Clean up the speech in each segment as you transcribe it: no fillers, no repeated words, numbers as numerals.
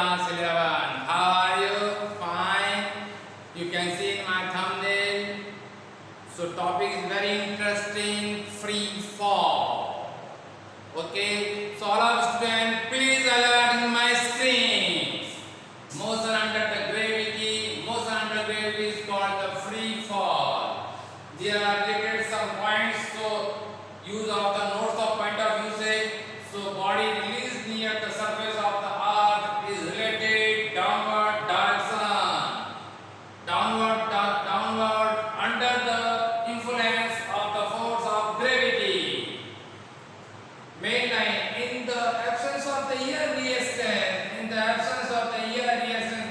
class 11. How are you? Fine. You can see in my thumbnail. So topic is very interesting. Free fall. Okay. So all of students, please alert in my screen. Motion under the gravity. Motion under gravity is called the free fall. There are related some points. So use of the notes of point of view say. So body released near the surface of the earth is related downward direction. Downward under the influence of the force of gravity. Main line, in the absence of the air resistance,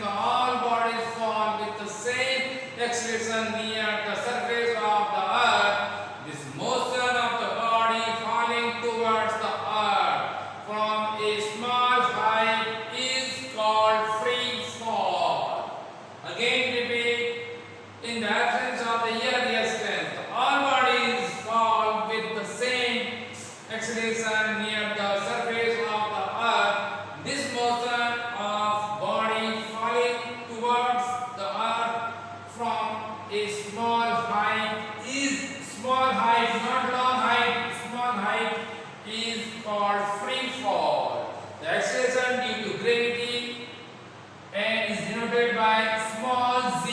all bodies fall with the same acceleration near the surface of the earth. This motion of the body falling towards the earth from a small height is called free fall. Again repeat, in the absence of the air resistance, all bodies fall with the same acceleration near the surface of the earth. This motion of body falling towards the earth from a small height, not long height, small height is called free fall. The acceleration due to gravity and is denoted by small z.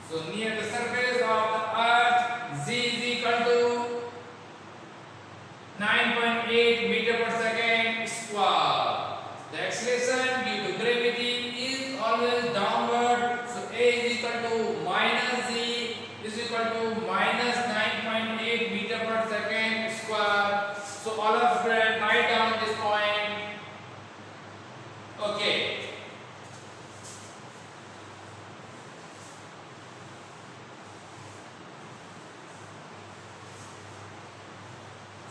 So near the surface of the earth, z is equal to 9.8 meter per second square. The acceleration due to gravity is always downward. So a is equal to minus z is equal to minus 9.8 meter per second square. So all of you write down this point. Okay.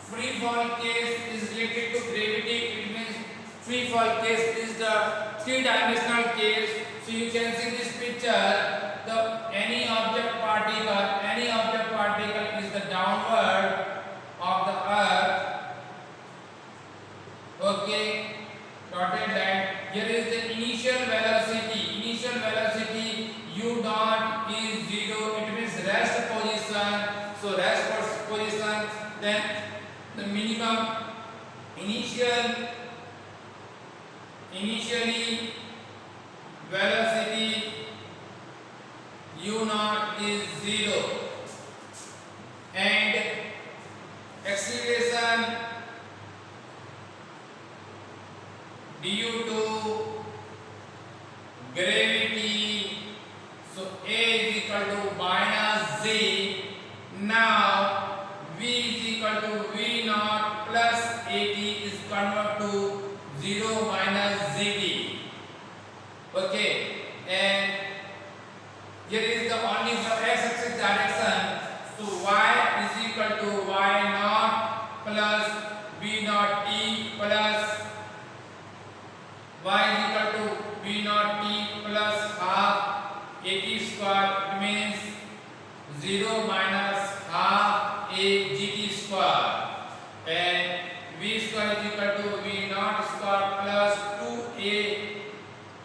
Free fall case is related to gravity. It means free fall case is the three-dimensional case. So you can see this picture. Any object particle is the downward of the earth. Okay, dotted line. Here is the initial velocity. Initial velocity u dot is 0. It means rest position. So rest position. Then the minimum initially velocity u naught is 0 and acceleration due to gravity. So a is equal to minus z. Now v is equal to v naught plus at is converted to 0 minus zt. Okay, and here is the only for x-axis direction. So y is equal to y naught plus v naught t plus y is equal to v naught t plus half at square. It means 0 minus half a gt square, and v square is equal to v naught square plus 2a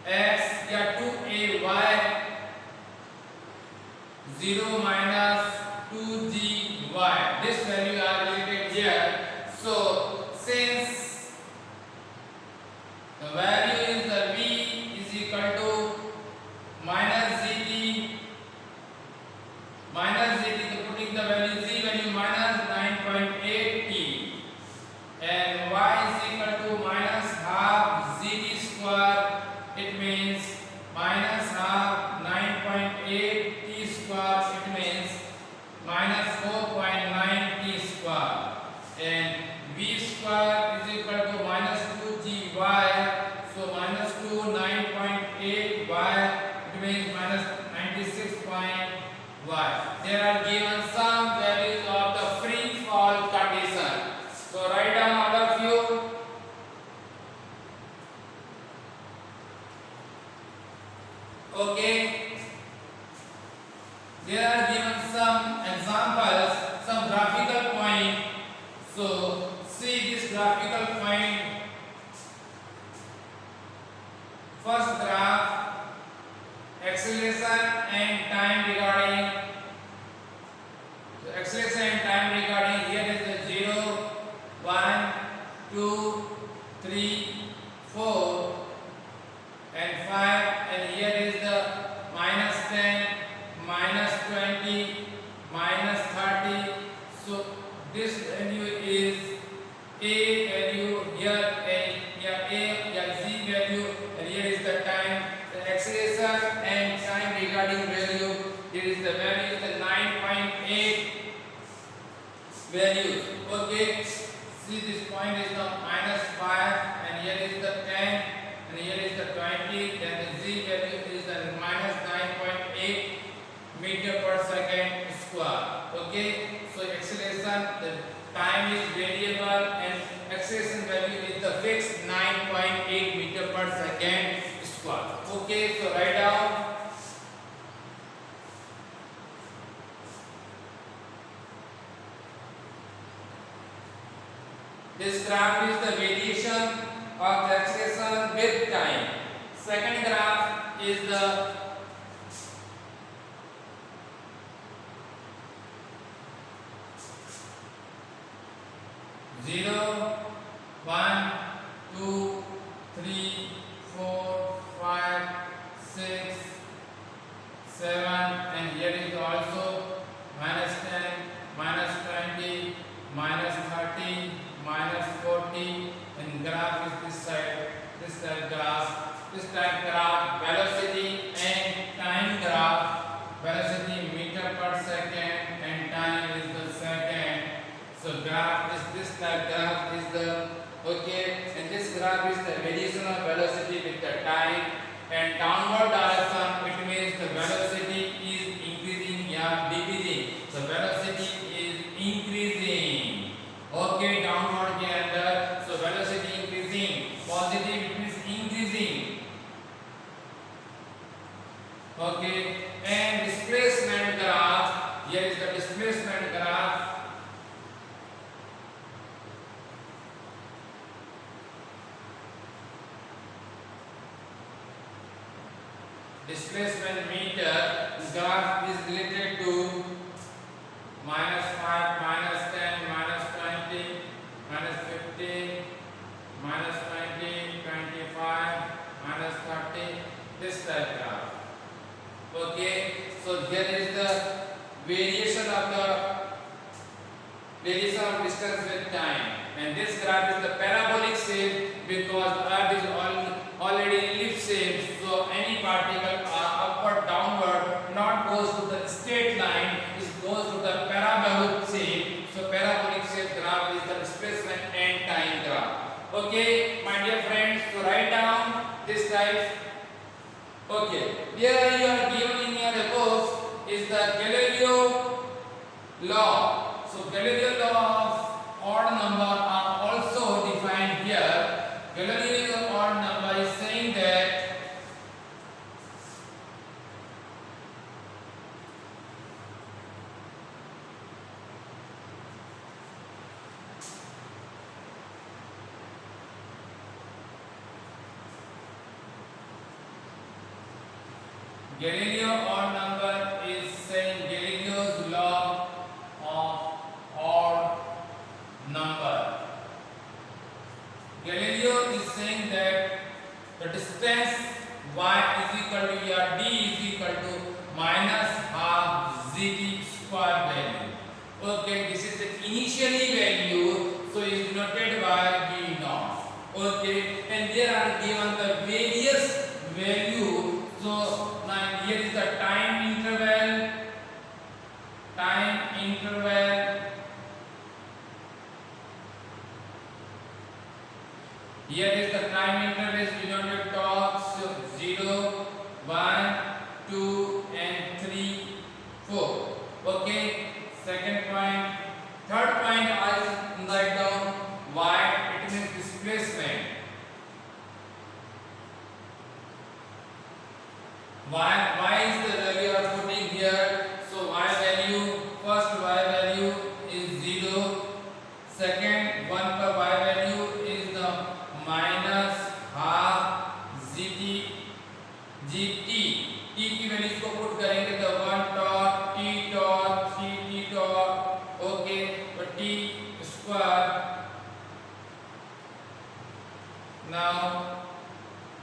x या 2a y 0 minus 2g y. This value are related here. So since the value is the v is equal to minus zt, putting the value z value minus 9.8 t, and y is equal to minus half zt square. It means minus half 9.8 t square. It means minus 4.9 t square, and v square is equal to minus 2g y. So minus 2 9.8 y. It means minus 96 point y. There are given some values of the free fall condition. So write down all of you. Okay. There are given some examples, some graphical point. So see this graphical point. first graph acceleration and time regarding. So acceleration and time regarding, here is the 0, 1, 2, 3, 4 and 5, and here is the -10, -20, -30. So this value is a value, here a z value, and here is the time, the acceleration and time regarding value. Here is the value, the 9.8 values. Okay, see this point is the -5, and here is the 10, and here is the 20, then the z value is the -9.8 meter per second square. Okay, so acceleration, the time is variable and acceleration value is the fixed 9.8 meter per second square. Okay, so write down. This graph is the variation of the acceleration with time. Second graph is the zero, 1, 2, 3, 4, 5, 6, 7, and here is also -10, -20, -30, -40, and graph is this side. This type graph, velocity and time graph. Velocity meter per second and time is the second. So graph is this type graph is the, okay, and this graph is the variation of velocity with the time, and downward direction, it means the velocity is increasing or decreasing. So velocity is increasing. Okay, downward के अंदर, so velocity increasing. Positive, it means increasing. Okay, and displacement graph. Here is the displacement graph. Displacement meter graph is related to -5, -10, -20, -15, -20, 25, -30. This type graph. Okay, so here is the variation of distance with time, and this graph is the parabolic shape because Earth is already ellipse shape. So any particle upward, downward, not goes to the straight line, it goes to the parabolic shape. So parabolic shape graph is the displacement and time graph. Okay, my dear friends, so write down this type. Okay, here you are given in your book is the Galileo law. So Galileo law of odd number are also defined here. Galileo odd number is saying that Galileo odd number is saying Galileo's law of odd number. Galileo is saying that the distance y is equal to d is equal to -half zt square value. Okay, this is the initially value, so it is denoted by v naught. Okay, and there are given the various value. So now here is the time interval. Here is the time interval is denoted tau, so 0, 1, 2 and 3, 4. Okay, second point. Third point I write down y, it means displacement. Y is the value you are putting here. So y value, first y value is 0. Second one per y value is the -half zt Now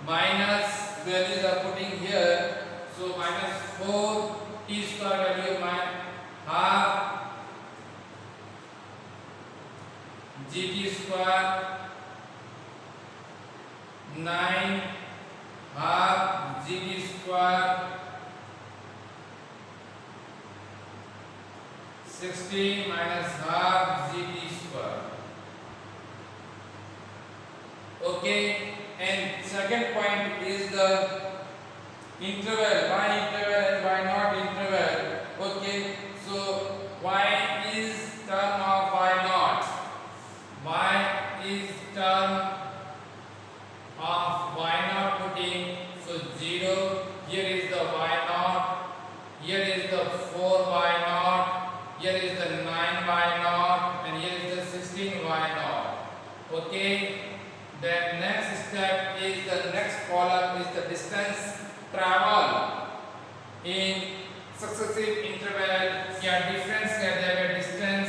minus values are putting here. So minus 4 t square value half gt square 9 half gt square 16 minus half gt square. Okay, and second point is the interval, y interval and y naught interval. Okay, so y is term of y naught. Y is term of y naught putting, so 0, here is the y naught, here is the 4y naught, here is the 9y naught, and here is the 16y naught. Okay, then next step is the next column is the distance travel in successive interval या difference कहते हैं distance.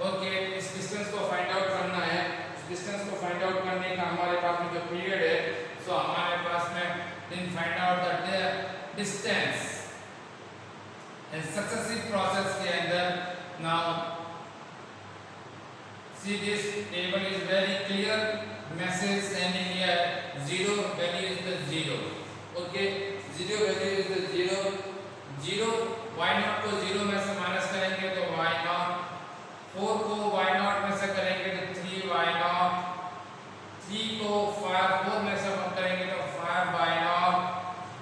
Okay, इस distance को find out करना है. इस distance को find out करने का हमारे पास में जो पीरियड है, सो हमारे पास में then find out the distance in successive process के अंदर. Now see this table is very clear, message sending here 0 value is the 0. Okay, 0 value is the 0. 0 y naught को 0 में से माइनस करेंगे तो y naught, 4 को y naught में से करेंगे तो 3y naught, 3 को 4 में से करेंगे तो 5y naught,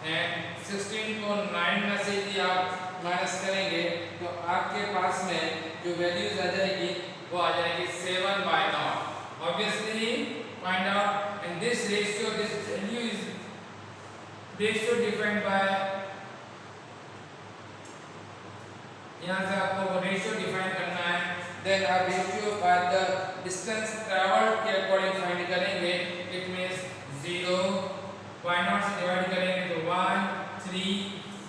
एंड 16 को 9 में से यदि आप माइनस करेंगे तो आपके पास में जो वैल्यूज आ जाएगी वो आ जाएगी 7y naught. Obviously find out, and this ratio, this value is ratio defined by, यहाँ से आपको रेशियो डिफाइन करना है. देन आप ratio by the distance travelled के अकॉर्डिंग फाइंड करेंगे. इट मींस 0 y naught से डिवाइड करेंगे तो 1 3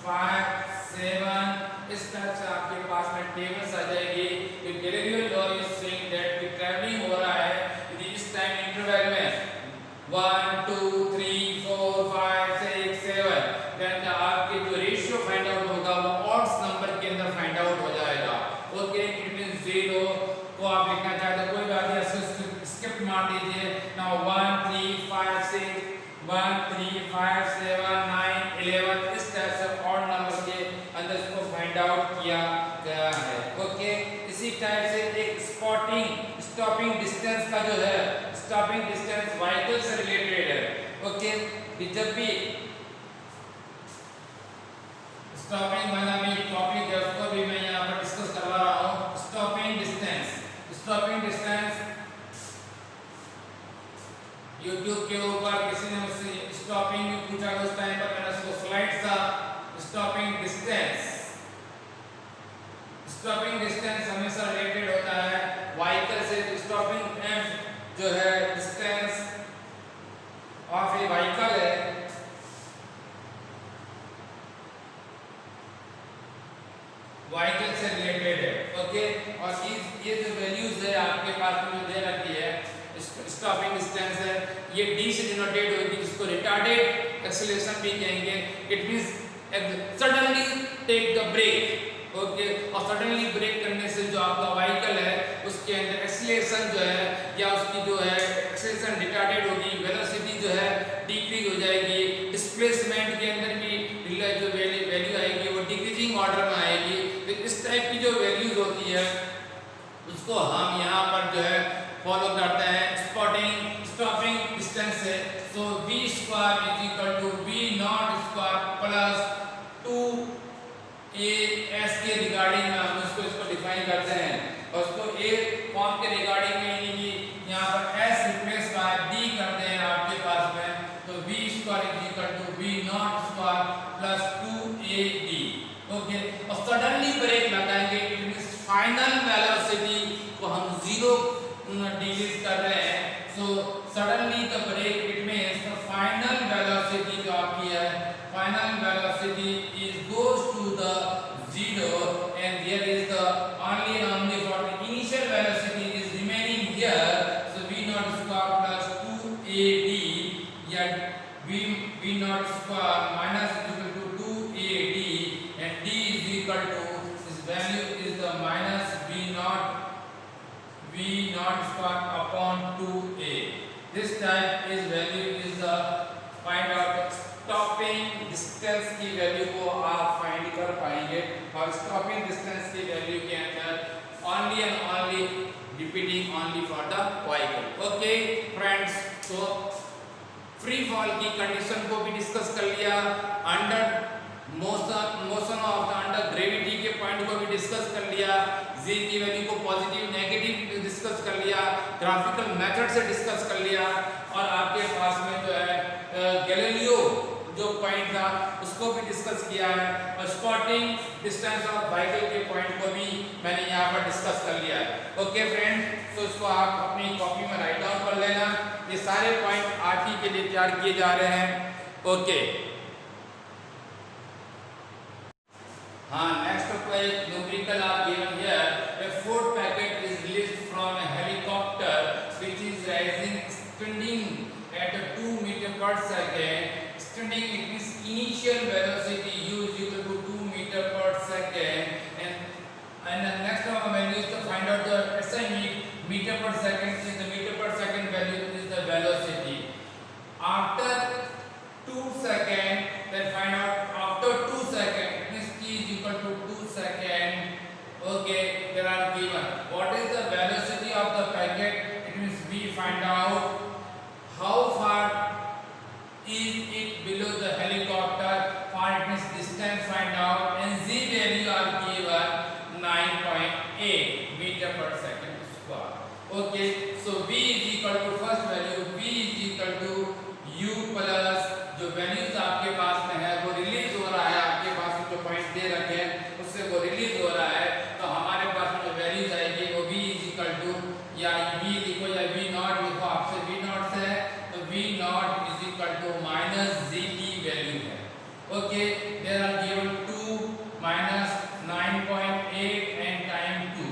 5 7. इस तरह से आपके पास में टेबल्स आ जाएगी. तो Galileo law is saying that कि ट्रैवलिंग हो रहा है यदि इस टाइम इंटरवल में 1 2 3 4 5 6 7, देन आपके जो रेशियो फाइंड आउट होगा वो ऑड्स नंबर के अंदर फाइंड आउट हो जाएगा. ओके, इट मींस 0 को आप लिखना चाहते हो कोई बात नहीं, इसको स्किप मार दीजिए. नाउ 1 3 5 6 1 3 5 7 9 11, इस टाइप से ऑड नंबर के अंदर इसको फाइंड आउट किया गया है. ओके, इसी टाइप से एक स्टॉपिंग डिस्टेंस का जो है, स्टॉपिंग डिस्टेंस व्हीकल से रिलेटेड है. ओके, जब भी स्टॉपिंग वाला भी टॉपिक है उसको भी मैं यहाँ पर डिस्कस करवा रहा हूँ. स्टॉपिंग डिस्टेंस YouTube के ऊपर किसी ने मुझसे स्टॉपिंग पूछा, उस टाइम पर मैंने उसको स्लाइड्स था. स्टॉपिंग डिस्टेंस हमेशा रिलेटेड होता है व्हीकल से. स्टॉपिंग जो है डिस्टेंस ऑफ ए व्हीकल है, व्हीकल से रिलेटेड है. ओके, और ये जो वैल्यूज है आपके पास में जो दे रखी है स्टॉपिंग डिस्टेंस है, ये d से डिनोटेड होगी, जिसको रिटार्डेड एक्सीलरेशन भी कहेंगे. It means suddenly take the brake. Okay, और सडनली ब्रेक करने से जो आपका व्हीकल है उसके अंदर एक्सीलरेशन जो है या उसकी जो है एक्सीलरेशन रिटार्डेड होगी, वेलोसिटी जो है डिक्रीज हो जाएगी. डिस्प्लेसमेंट के अंदर भी जो वैल्यू आएगी वो डिक्रीजिंग ऑर्डर में आएगी. तो इस टाइप की जो वैल्यूज होती है उसको हम यहाँ पर जो है फॉलो करते हैं स्टॉपिंग डिस्टेंस से. So v square is equal to v not square plus 2as के रिगार्डिंग में हम इसको डिफाइन करते हैं, और उसको a फॉर्म के रिगार्डिंग में यानी कि यहाँ पर s रिप्लेस बाय d करते हैं आपके पास में. तो v square is equal to v not square plus 2ad. Okay, और सडनली ब्रेक लगाएंगे, इट मींस फाइनल वेलोसिटी को हम 0 डिक्रीज कर रहे हैं. So suddenly the brake, it means the final velocity जो आपकी है, final velocity is goes to the 0, and there is the only for the initial velocity is remaining here. So v naught square plus 2ad get v naught square minus is equal to 2ad, and d is equal to, this value is the minus v naught square upon 2a. This time is value is the find out stopping distance की value को आप find कर पाएंगे, और stopping distance की value के अंदर only and only repeating only for the vehicle. Okay friends, so free fall की कंडीशन को भी डिस्कस कर लिया, under motion of the under gravity के पॉइंट को भी डिस्कस कर लिया, जी की वैल्यू को पॉजिटिव नेगेटिव डिस्कस कर लिया, ग्राफिकल मेथड से डिस्कस कर लिया, और आपके पास में जो है गैलीलियो जो पॉइंट था उसको भी डिस्कस किया है, और स्पॉटिंग डिस्टेंस ऑफ व्हीकल के पॉइंट को भी मैंने यहाँ पर डिस्कस कर लिया है। ओके फ्रेंड, तो इसको आप अपनी कॉपी में राइट डाउन कर लेना, ये सारे पॉइंट आज ही के लिए तैयार किए जा रहे हैं। ओके हाँ, next numerical are given here, a food packet is released from a helicopter which is rising extending at 2 meter per second. Extending, it means initial velocity u is equal to 2 meter per second, and the next value is to find out the SI meter per second. Is the meter per second value is the velocity. After 2 seconds, then find out after 2 seconds, it means t is equal to 2 seconds. Okay, there are given what is the velocity of the packet. It means we find out how far is it below the helicopter, far it means distance find out, and z value are given 9.8 meter per second square. Okay, so v is equal to first value v is equal to u plus जो values आपके पास में है वो release हो रहा है, आपके पास जो पॉइंट दे रखे हैं उससे वो रिलीज हो रहा है, तो हमारे पास में जो वैल्यूज आएगी वो v is equal to, या v लिखो या v नॉट लिखो, आपसे v नॉट से है तो v not is equal to minus zt value है। Okay, there are given 2 minus 9.8 and time 2,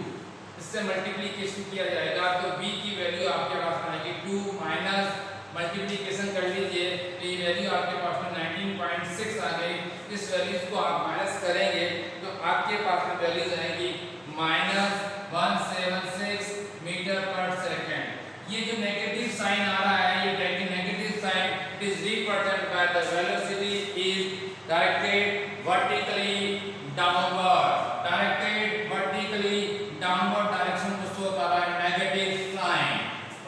इससे मल्टीप्लिकेशन किया जाएगा तो v की वैल्यू आपके पास में आएगी 2 माइनस मल्टीप्लिकेशन कर लीजिए तो ये वैल्यू आपके पास में 19.6 आ गई। इस वैल्यूज को आप माइनस करेंगे तो आपके पास में वैल्यूज आएगी -176 मीटर पर सेकंड। ये जो नेगेटिव साइन आ रहा है, ये negative sign is represented by the velocity is directed vertically downward, direction को शो कर रहा है negative sign.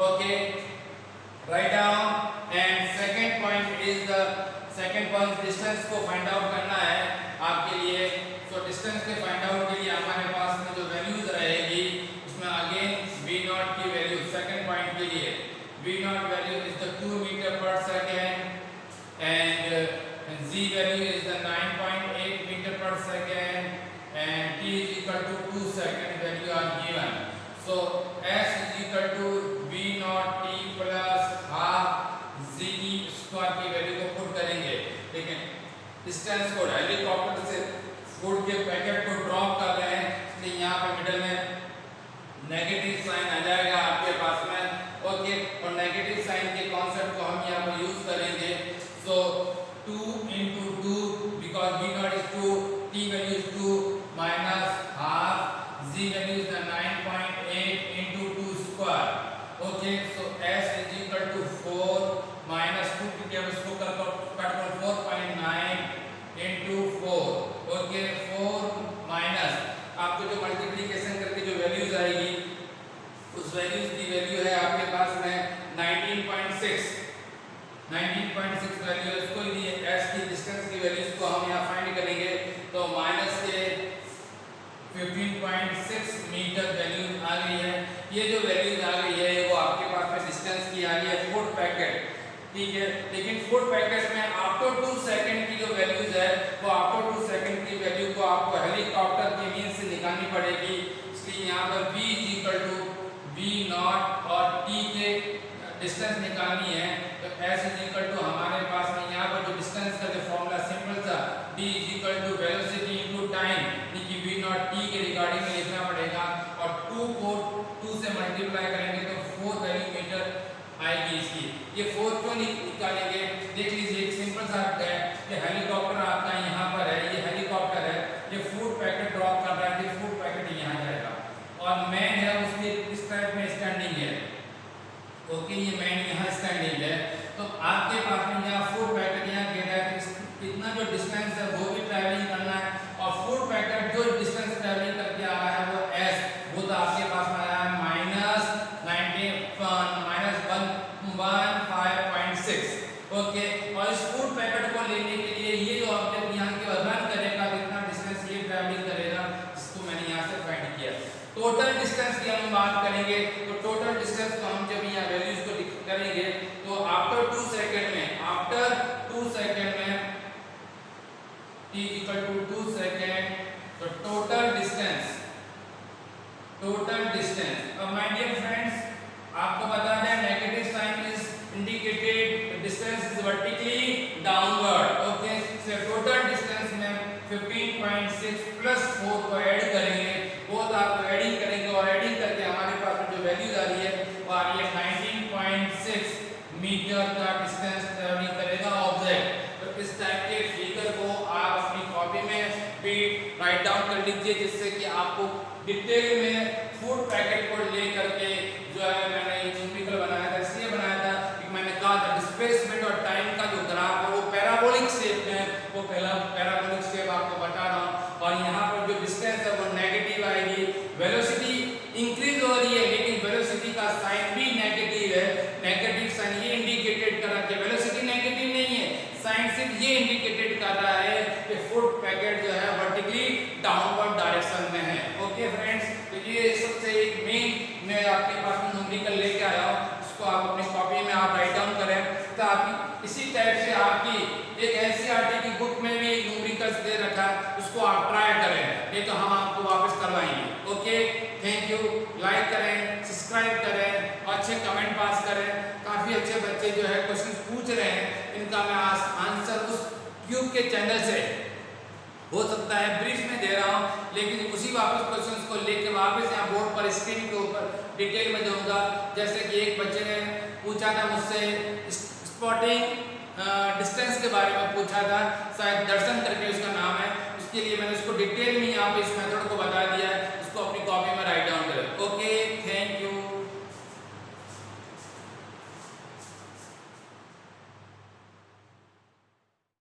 Okay, right down, and second point distance को फाइंड आउट करना है आपके लिए। तो डिस्टेंस के फाइंड आउट के लिए हमारे पास में जो वैल्यूज रहेगी उसमें अगेन v नॉट की वैल्यू सेकंड पॉइंट के लिए v not value is the 2 meter per second, and z value is the 9.8 meter per second, and t is equal to 2 second value are given. So s is equal to v not t plus half zt square की value को put करेंगे। ठीक है, distance को helicopter से food के packet को drop कर रहे हैं, इसलिए यहाँ पर मिडिल में नेगेटिव साइन आ जाएगा आपके पास में। ओके, और नेगेटिव साइन के कॉन्सेप्ट को हम यहाँ पर यूज करेंगे। सो 2 into 2 because v naught is 2, t value is 2 minus half, z value is 9.8 into 2 square. Okay, so s is equal to 4 minus 2 की टेबल इसको कट कर 4.9 into 4. Okay, 4 minus आपको जो मल्टीप्लिकेशन करके जो वैल्यूज आएगी उस वैल्यूज की वैल्यू है आपके पास में 19.6 वैल्यू, इसको लिए s की डिस्टेंस की वैल्यूज को हम यहाँ फाइंड करेंगे तो माइनस के 15.6 मीटर वैल्यू आ गई है। ये जो वैल्यूज आ गई है वो आपके पास में डिस्टेंस की आ गई है फूड पैकेट। ठीक है, लेकिन फूड पैकेट में आफ्टर 2 सेकंड की जो वैल्यूज है वो आफ्टर 2 सेकंड की वैल्यू को आपको हेलीकॉप्टर के मीन से निकालनी पड़ेगी। इसलिए यहाँ पर v is equal to v not और t के डिस्टेंस निकालनी है तो s इज इक्वल टू हमारे पास में यहाँ पर जो डिस्टेंस का जो फॉर्मूला सिंपल सा d is equal to velocity into time, कि v नॉट t के रिगार्डिंग में लिखना पड़ेगा, और 2 को 2 से मल्टीप्लाई करेंगे तो 4 वैल्यू मीटर आएगी इसकी। ये 4 क्यों निकालेंगे ओके, और इस फूड पैकेट को लेने के लिए ये जो ऑब्जेक्ट यहाँ के रन करेगा, कितना डिस्टेंस ये ट्रैवलिंग करेगा, इसको मैंने यहाँ से फाइंड किया। टोटल डिस्टेंस की हम बात करेंगे, तो टोटल डिस्टेंस को हम जब यहाँ वैल्यूज को करेंगे तो आफ्टर 2 सेकंड में t इक्वल टू 2 सेकंड, तो टोटल डिस्टेंस। अब माय डियर फ्रेंड्स, आपको बता दें negative sign is indicated distance is vertically downward. Okay, so total distance में 15.6 प्लस 4 को ऐड करेंगे, बोथ आपको एडिंग करेंगे और एडिंग करके हमारे पास जो वैल्यूज आ रही है वो आ रही है 19.6 मीटर का डिस्टेंस ट्रैवलिंग करेगा ऑब्जेक्ट। तो इस टाइप के फिगर को आप अपनी कॉपी में भी राइट डाउन कर लीजिए, जिससे कि आपको डिटेल में फूड पैकेट को लेकर के जो है मैंने न्यूमेरिकल बनाया था। इसलिए बनाया था कि मैंने कहा था डिस्प्लेसमेंट और टाइम का जो ग्राफ है वो पैराबोलिक शेप में, वो पहला पैराबोलिक शेप आपको बता रहा हूँ, और यहाँ पर जो डिस्टेंस है वो नेगेटिव आएगी, वेलोसिटी इंक्रीज हो रही है लेकिन वेलोसिटी का साइन भी नेगेटिव है। नेगेटिव साइन ये इंडिकेटेड कर रहा है, वेलोसिटी नेगेटिव नहीं है, साइन सिर्फ ये इंडिकेटेड कर रहा है कि फूड पैकेट जो है वर्टिकली डाउनवर्ड डायरेक्शन में है। ओके फ्रेंड्स, तो ये सबसे एक मेन मैं आपके पास न्यूमेरिकल लेके आया हूँ, इसको आप अपनी कॉपी में आप राइट डाउन करें, ताकि इसी टाइप से आपकी एक एनसीईआरटी की बुक में भी न्यूमेरिकल्स दे रखा है, उसको आप ट्राई करें, नहीं तो हम आपको वापस करवाएंगे। Okay, thank you. लाइक करें, सब्सक्राइब करें और अच्छे कमेंट पास करें। काफ़ी अच्छे बच्चे जो है क्वेश्चन पूछ रहे हैं, इनका मैं आंसर उस ट्यूब के चैनल से हो सकता है ब्रीफ में दे रहा हूँ, लेकिन उसी वापस क्वेश्चंस को लेके वापस यहाँ बोर्ड पर स्क्रीन के ऊपर डिटेल में दूंगा। जैसे कि एक बच्चे ने पूछा था मुझसे स्पॉटिंग डिस्टेंस के बारे में पूछा था, शायद दर्शन करके उसका नाम है, उसके लिए मैंने उसको डिटेल में यहाँ पे इस मेथड को बता दिया है।